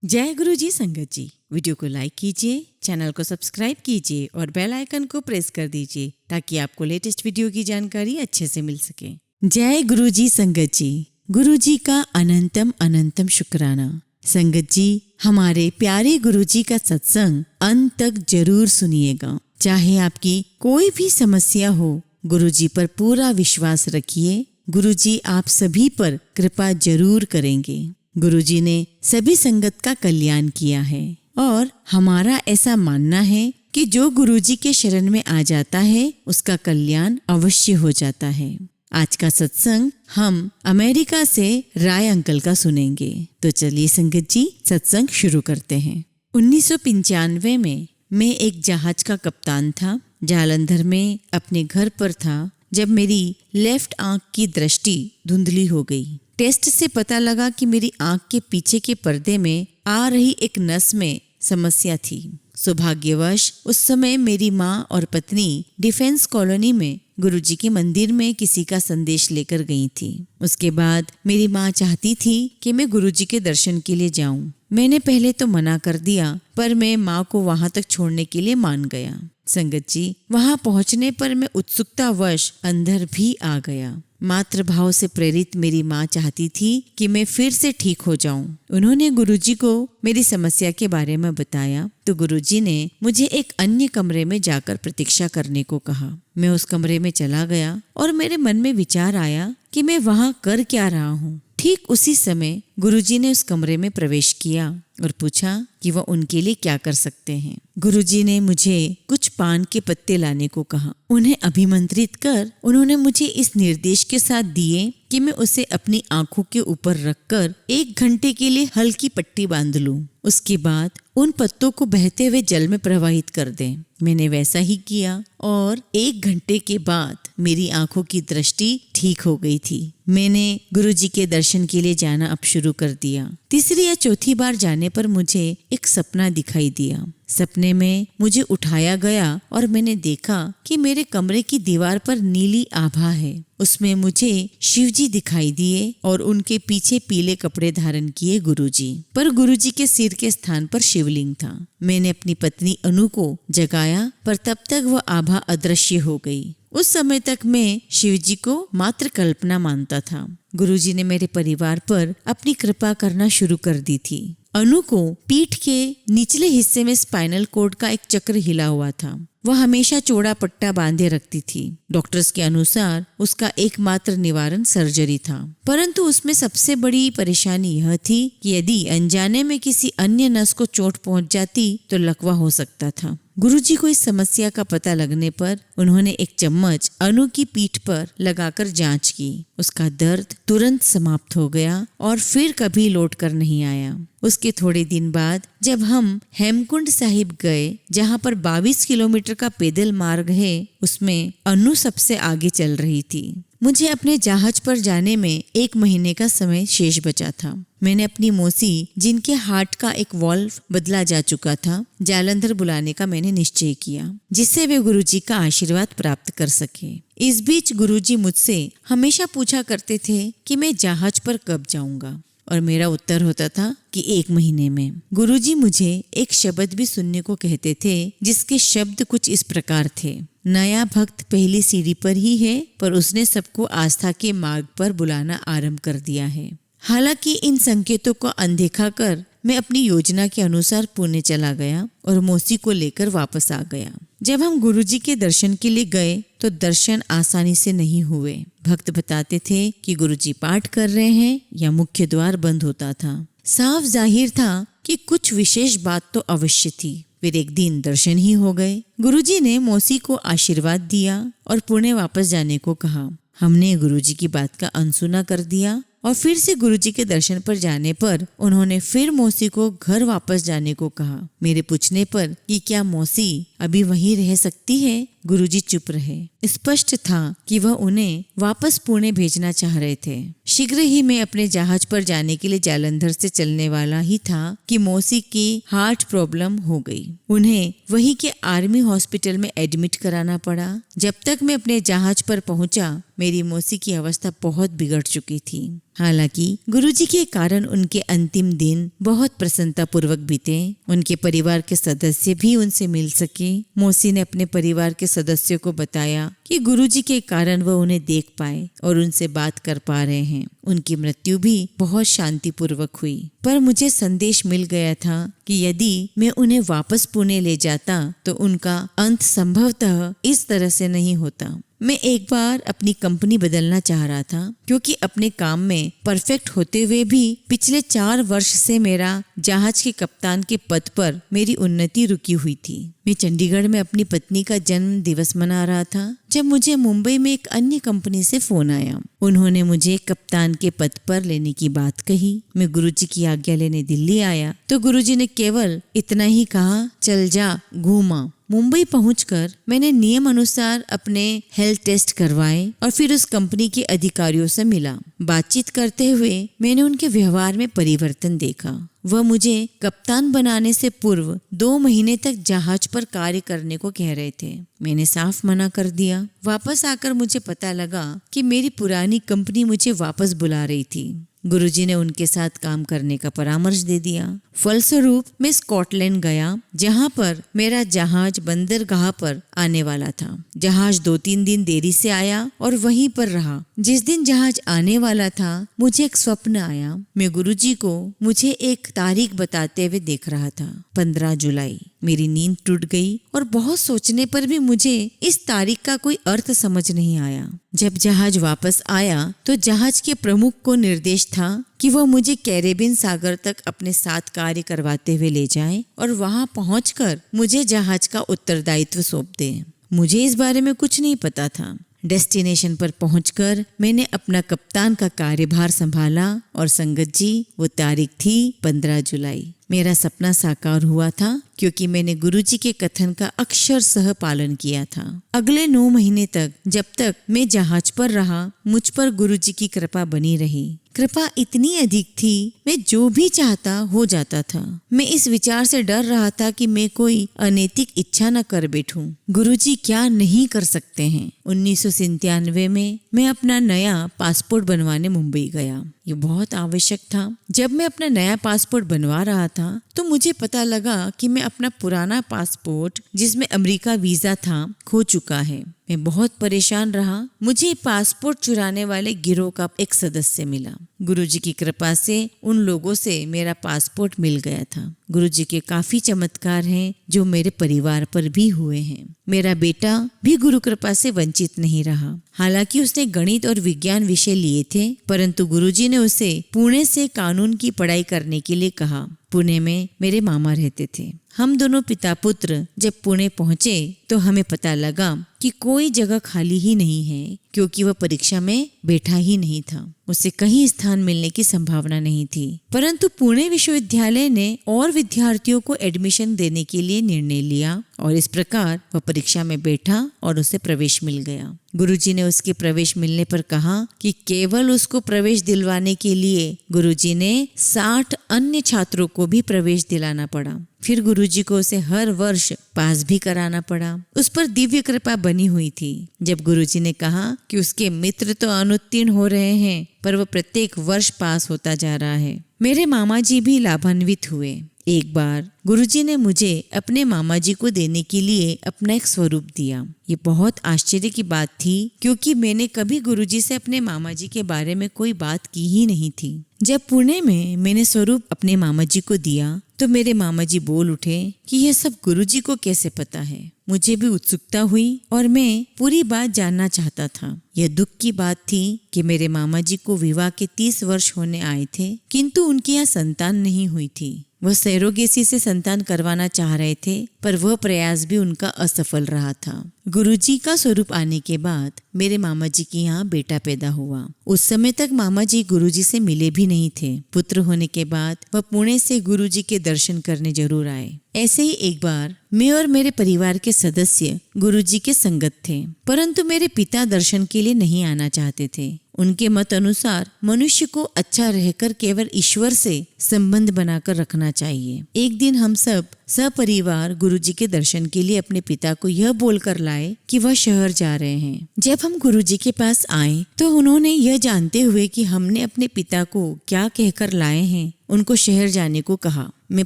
जय गुरु जी संगत जी। वीडियो को लाइक कीजिए, चैनल को सब्सक्राइब कीजिए और बेल आइकन को प्रेस कर दीजिए ताकि आपको लेटेस्ट वीडियो की जानकारी अच्छे से मिल सके। जय गुरु जी संगत जी। गुरु जी का अनंतम अनंतम शुक्राना। संगत जी, हमारे प्यारे गुरु जी का सत्संग अंत तक जरूर सुनिएगा। चाहे आपकी कोई भी समस्या हो, गुरु जी पर पूरा विश्वास रखिए। गुरु जी आप सभी पर कृपा जरूर करेंगे। गुरुजी ने सभी संगत का कल्याण किया है और हमारा ऐसा मानना है कि जो गुरुजी के शरण में आ जाता है उसका कल्याण अवश्य हो जाता है। आज का सत्संग हम अमेरिका से राय अंकल का सुनेंगे। तो चलिए संगत जी, सत्संग शुरू करते हैं। 1995 में मैं एक जहाज का कप्तान था। जालंधर में अपने घर पर था जब मेरी लेफ्ट आंख की दृष्टि धुंधली हो गई। टेस्ट से पता लगा कि मेरी आंख के पीछे के पर्दे में आ रही एक नस में समस्या थी। सौभाग्यवश उस समय मेरी माँ और पत्नी डिफेंस कॉलोनी में गुरुजी के मंदिर में किसी का संदेश लेकर गई थी। उसके बाद मेरी माँ चाहती थी कि मैं गुरुजी के दर्शन के लिए जाऊं। मैंने पहले तो मना कर दिया, पर मैं माँ को वहां तक छोड़ने के लिए मान गया। संगत जी, वहां पहुंचने पर मैं उत्सुकतावश अंदर भी आ गया। मातृभाव से प्रेरित मेरी माँ चाहती थी कि मैं फिर से ठीक हो जाऊं। उन्होंने गुरुजी को मेरी समस्या के बारे में बताया तो गुरुजी ने मुझे एक अन्य कमरे में जाकर प्रतीक्षा करने को कहा। मैं उस कमरे में चला गया और मेरे मन में विचार आया कि मैं वहां कर क्या रहा हूँ। ठीक उसी समय गुरुजी ने उस कमरे में प्रवेश किया और पूछा कि वह उनके लिए क्या कर सकते हैं। गुरुजी ने मुझे कुछ पान के पत्ते लाने को कहा। उन्हें अभिमंत्रित कर उन्होंने मुझे इस निर्देश के साथ दिए कि मैं उसे अपनी आंखों के ऊपर रखकर 1 घंटे के लिए हल्की पट्टी बांध लूं। उसके बाद उन पत्तों को बहते हुए जल में प्रवाहित कर दें। मैंने वैसा ही किया और 1 घंटे के बाद मेरी आंखों की दृष्टि ठीक हो गई थी। मैंने गुरुजी के दर्शन के लिए जाना अब शुरू कर दिया। तीसरी या चौथी बार जाने पर मुझे एक सपना दिखाई दिया। सपने में मुझे उठाया गया और मैंने देखा कि मेरे कमरे की दीवार पर नीली आभा है। उसमें मुझे शिवजी दिखाई दिए और उनके पीछे पीले कपड़े धारण किए गुरुजी, पर गुरुजी के सिर के स्थान पर शिवलिंग था। मैंने अपनी पत्नी अनु को जगाया, पर तब तक वह आभा अदृश्य हो गई। उस समय तक मैं शिवजी को मात्र कल्पना मानता था। गुरुजी ने मेरे परिवार पर अपनी कृपा करना शुरू कर दी थी। अनु को पीठ के निचले हिस्से में स्पाइनल कोर्ड का एक चक्र हिला हुआ था। वह हमेशा चौड़ा पट्टा बांधे रखती थी। डॉक्टर्स के अनुसार उसका एकमात्र निवारण सर्जरी था, परंतु उसमें सबसे बड़ी परेशानी यह थी कि यदि अनजाने में किसी अन्य नस को चोट पहुंच जाती तो लकवा हो सकता था। गुरुजी को इस समस्या का पता लगने पर उन्होंने एक चम्मच अनु की पीठ पर लगाकर जांच की। उसका दर्द तुरंत समाप्त हो गया और फिर कभी लौट कर नहीं आया। उसके थोड़े दिन बाद जब हम हेमकुंड साहिब गए, जहां पर 22 किलोमीटर का पैदल मार्ग है, उसमें अनु सबसे आगे चल रही थी। मुझे अपने जहाज पर जाने में 1 महीने का समय शेष बचा था। मैंने अपनी मौसी, जिनके हार्ट का एक वॉल्व बदला जा चुका था, जालंधर बुलाने का मैंने निश्चय किया, जिससे वे गुरुजी का आशीर्वाद प्राप्त कर सके। इस बीच गुरुजी मुझसे हमेशा पूछा करते थे कि मैं जहाज पर कब जाऊंगा, और मेरा उत्तर होता था कि 1 महीने में। गुरुजी मुझे एक शब्द भी सुनने को कहते थे, जिसके शब्द कुछ इस प्रकार थे: नया भक्त पहली सीढ़ी पर ही है, पर उसने सबको आस्था के मार्ग पर बुलाना आरंभ कर दिया है। हालांकि इन संकेतों को अनदेखा कर मैं अपनी योजना के अनुसार पुणे चला गया और मौसी को लेकर वापस आ गया। जब हम गुरुजी के दर्शन के लिए गए तो दर्शन आसानी से नहीं हुए। भक्त बताते थे कि गुरुजी पाठ कर रहे हैं या मुख्य द्वार बंद होता था। साफ जाहिर था कि कुछ विशेष बात तो अवश्य थी। फिर एक दिन दर्शन ही हो गए। गुरुजी ने मौसी को आशीर्वाद दिया और पुणे वापस जाने को कहा। हमने गुरुजी की बात का अनसुना कर दिया और फिर से गुरुजी के दर्शन पर जाने पर उन्होंने फिर मौसी को घर वापस जाने को कहा। मेरे पूछने पर कि क्या मौसी अभी वहीं रह सकती है। गुरुजी चुप रहे। स्पष्ट था कि वह उन्हें वापस पुणे भेजना चाह रहे थे। शीघ्र ही मैं अपने जहाज पर जाने के लिए जालंधर से चलने वाला ही था कि मौसी की हार्ट प्रॉब्लम हो गई। उन्हें वहीं के आर्मी हॉस्पिटल में एडमिट कराना पड़ा। जब तक मैं अपने जहाज पर पहुंचा, मेरी मौसी की अवस्था बहुत बिगड़ चुकी थी। हालांकि गुरुजी के कारण उनके अंतिम दिन बहुत प्रसन्नता पूर्वक बीते। उनके परिवार के सदस्य भी उनसे मिल सके। मौसी ने अपने परिवार के सदस्यों को बताया कि गुरुजी के कारण वह उन्हें देख पाए और उनसे बात कर पा रहे हैं। उनकी मृत्यु भी बहुत शांतिपूर्वक हुई। पर मुझे संदेश मिल गया था कि यदि मैं उन्हें वापस पुणे ले जाता तो उनका अंत संभवतः इस तरह से नहीं होता। मैं एक बार अपनी कंपनी बदलना चाह रहा था, क्योंकि अपने काम में परफेक्ट होते हुए भी पिछले 4 वर्ष से मेरा जहाज के कप्तान के पद पर मेरी उन्नति रुकी हुई थी। मैं चंडीगढ़ में अपनी पत्नी का जन्म दिवस मना रहा था जब मुझे मुंबई में एक अन्य कंपनी से फोन आया। उन्होंने मुझे कप्तान के पद पर लेने की बात कही। मैं गुरुजी की आज्ञा लेने दिल्ली आया तो गुरुजी ने केवल इतना ही कहा, चल जा, घूमा। मुंबई पहुंचकर मैंने नियम अनुसार अपने हेल्थ टेस्ट करवाए और फिर उस कंपनी के अधिकारियों से मिला। बातचीत करते हुए मैंने उनके व्यवहार में परिवर्तन देखा। वह मुझे कप्तान बनाने से पूर्व 2 महीने तक जहाज पर कार्य करने को कह रहे थे। मैंने साफ मना कर दिया। वापस आकर मुझे पता लगा कि मेरी पुरानी कंपनी मुझे वापस बुला रही थी। गुरुजी ने उनके साथ काम करने का परामर्श दे दिया। फलस्वरूप मैं स्कॉटलैंड गया, जहां पर मेरा जहाज बंदरगाह पर आने वाला था। जहाज 2-3 दिन देरी से आया और वहीं पर रहा। जिस दिन जहाज आने वाला था, मुझे एक स्वप्न आया। मैं गुरुजी को मुझे एक तारीख बताते हुए देख रहा था, 15 जुलाई। मेरी नींद टूट गई और बहुत सोचने पर भी मुझे इस तारीख का कोई अर्थ समझ नहीं आया। जब जहाज वापस आया तो जहाज के प्रमुख को निर्देश था कि वह मुझे कैरेबियन सागर तक अपने साथ कार्य करवाते हुए ले जाए और वहां पहुंचकर मुझे जहाज का उत्तरदायित्व सौंप दे। मुझे इस बारे में कुछ नहीं पता था। डेस्टिनेशन पर पहुंचकर मैंने अपना कप्तान का कार्यभार संभाला और संगत जी, वो तारीख थी 15 जुलाई। मेरा सपना साकार हुआ था क्योंकि मैंने गुरुजी के कथन का अक्षरशः पालन किया था। अगले 9 महीने तक, जब तक मैं जहाज पर रहा, मुझ पर गुरुजी की कृपा बनी रही। कृपा इतनी अधिक थी, मैं जो भी चाहता हो जाता था। मैं इस विचार से डर रहा था कि मैं कोई अनैतिक इच्छा न कर बैठूं। गुरुजी क्या नहीं कर सकते हैं। 1997 में मैं अपना नया पासपोर्ट बनवाने मुंबई गया। ये बहुत आवश्यक था। जब मैं अपना नया पासपोर्ट बनवा रहा था तो मुझे पता लगा कि मैं अपना पुराना पासपोर्ट, जिसमें अमेरिका वीजा था, खो चुका है। मैं बहुत परेशान रहा। मुझे पासपोर्ट चुराने वाले गिरोह का एक सदस्य मिला। गुरुजी की कृपा से उन लोगों से मेरा पासपोर्ट मिल गया था। गुरुजी के काफी चमत्कार हैं जो मेरे परिवार पर भी हुए हैं। मेरा बेटा भी गुरु कृपा से वंचित नहीं रहा। हालांकि उसने गणित और विज्ञान विषय लिए थे, परंतु गुरुजी ने उसे पुणे से कानून की पढ़ाई करने के लिए कहा। पुणे में मेरे मामा रहते थे। हम दोनों पिता पुत्र जब पुणे पहुंचे तो हमें पता लगा कि कोई जगह खाली ही नहीं है, क्योंकि वह परीक्षा में बैठा ही नहीं था। उसे कहीं स्थान मिलने की संभावना नहीं थी। परंतु पुणे विश्वविद्यालय ने और विद्यार्थियों को एडमिशन देने के लिए निर्णय लिया और इस प्रकार वह परीक्षा में बैठा और उसे प्रवेश मिल गया। गुरुजी ने उसके प्रवेश मिलने पर कहा कि केवल उसको प्रवेश दिलवाने के लिए गुरुजी ने 60 अन्य छात्रों को भी प्रवेश दिलाना पड़ा। फिर गुरुजी को उसे हर वर्ष पास भी कराना पड़ा। उस पर दिव्य कृपा बनी हुई थी। जब गुरुजी ने कहा कि उसके मित्र तो अनुत्तीर्ण हो रहे हैं, पर वह प्रत्येक वर्ष पास होता जा रहा है, मेरे मामा जी भी लाभान्वित हुए। एक बार गुरुजी ने मुझे अपने मामा जी को देने के लिए अपना एक स्वरूप दिया। ये बहुत आश्चर्य की बात थी, क्योंकि मैंने कभी गुरुजी से अपने मामा जी के बारे में कोई बात की ही नहीं थी। जब पुणे में मैंने स्वरूप अपने मामा जी को दिया तो मेरे मामा जी बोल उठे कि यह सब गुरुजी को कैसे पता है। मुझे भी उत्सुकता हुई और मैं पूरी बात जानना चाहता था। यह दुख की बात थी कि मेरे मामा जी को विवाह के 30 वर्ष होने आए थे, किंतु उनकी यहाँ संतान नहीं हुई थी। वह सैरोगेसी से संतान करवाना चाह रहे थे, पर वह प्रयास भी उनका असफल रहा था। गुरुजी का स्वरूप आने के बाद मेरे मामा जी के यहाँ बेटा पैदा हुआ। उस समय तक मामा जी गुरुजी से मिले भी नहीं थे। पुत्र होने के बाद वह पुणे से गुरुजी के दर्शन करने जरूर आए। ऐसे ही एक बार मैं और मेरे परिवार के सदस्य गुरुजी के संगत थे, परंतु मेरे पिता दर्शन के लिए नहीं आना चाहते थे। उनके मत अनुसार मनुष्य को अच्छा रहकर केवल ईश्वर से संबंध बनाकर रखना चाहिए। एक दिन हम सब सपरिवार गुरुजी के दर्शन के लिए अपने पिता को यह बोलकर लाए कि वह शहर जा रहे हैं। जब हम गुरुजी के पास आए तो उन्होंने यह जानते हुए कि हमने अपने पिता को क्या कहकर लाए हैं, उनको शहर जाने को कहा। मैं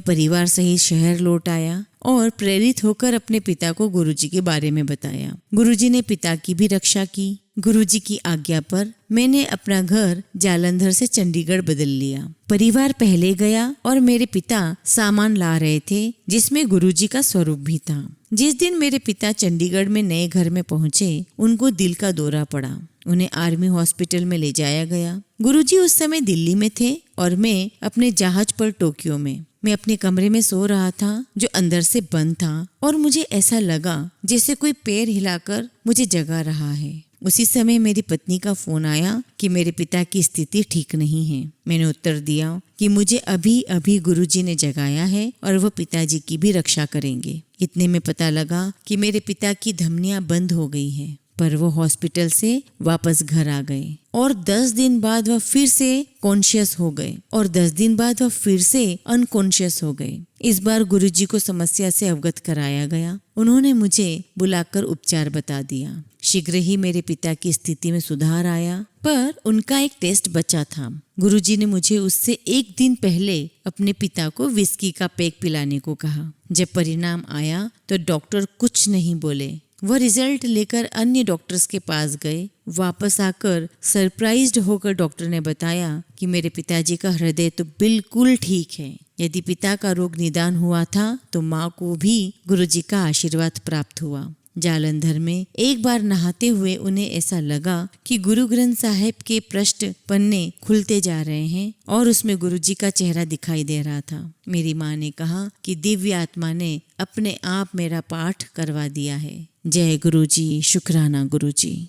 परिवार सहित शहर लौट आया और प्रेरित होकर अपने पिता को गुरुजी के बारे में बताया। गुरुजी ने पिता की भी रक्षा की। गुरुजी की आज्ञा पर मैंने अपना घर जालंधर से चंडीगढ़ बदल लिया। परिवार पहले गया और मेरे पिता सामान ला रहे थे, जिसमें गुरुजी का स्वरूप भी था। जिस दिन मेरे पिता चंडीगढ़ में नए घर में पहुंचे, उनको दिल का दौरा पड़ा। उन्हें आर्मी हॉस्पिटल में ले जाया गया। गुरुजी उस समय दिल्ली में थे और मैं अपने जहाज पर टोक्यो में। मैं अपने कमरे में सो रहा था जो अंदर से बंद था, और मुझे ऐसा लगा जैसे कोई पैर हिलाकर मुझे जगा रहा है। उसी समय मेरी पत्नी का फोन आया कि मेरे पिता की स्थिति ठीक नहीं है। मैंने उत्तर दिया कि मुझे अभी अभी गुरुजी ने जगाया है और वह पिताजी की भी रक्षा करेंगे। इतने में पता लगा कि मेरे पिता की धमनियां बंद हो गई हैं, पर वो हॉस्पिटल से वापस घर आ गए और 10 दिन बाद वह फिर से कॉन्शियस हो गए और 10 दिन बाद वह फिर से अनकॉन्शियस हो गए। इस बार गुरुजी को समस्या से अवगत कराया गया। उन्होंने मुझे बुलाकर उपचार बता दिया। शीघ्र ही मेरे पिता की स्थिति में सुधार आया, पर उनका एक टेस्ट बचा था। गुरुजी ने मुझे उससे एक दिन पहले अपने पिता को विस्की का पैक पिलाने को कहा। जब परिणाम आया तो डॉक्टर कुछ नहीं बोले। वह रिजल्ट लेकर अन्य डॉक्टर्स के पास गए। वापस आकर सरप्राइज्ड होकर डॉक्टर ने बताया कि मेरे पिताजी का हृदय तो बिल्कुल ठीक है। यदि पिता का रोग निदान हुआ था तो माँ को भी गुरुजी का आशीर्वाद प्राप्त हुआ। जालंधर में एक बार नहाते हुए उन्हें ऐसा लगा कि गुरु ग्रंथ साहिब के पृष्ठ पन्ने खुलते जा रहे हैं और उसमें गुरुजी का चेहरा दिखाई दे रहा था। मेरी माँ ने कहा कि दिव्य आत्मा ने अपने आप मेरा पाठ करवा दिया है। जय गुरुजी, शुक्राना गुरुजी।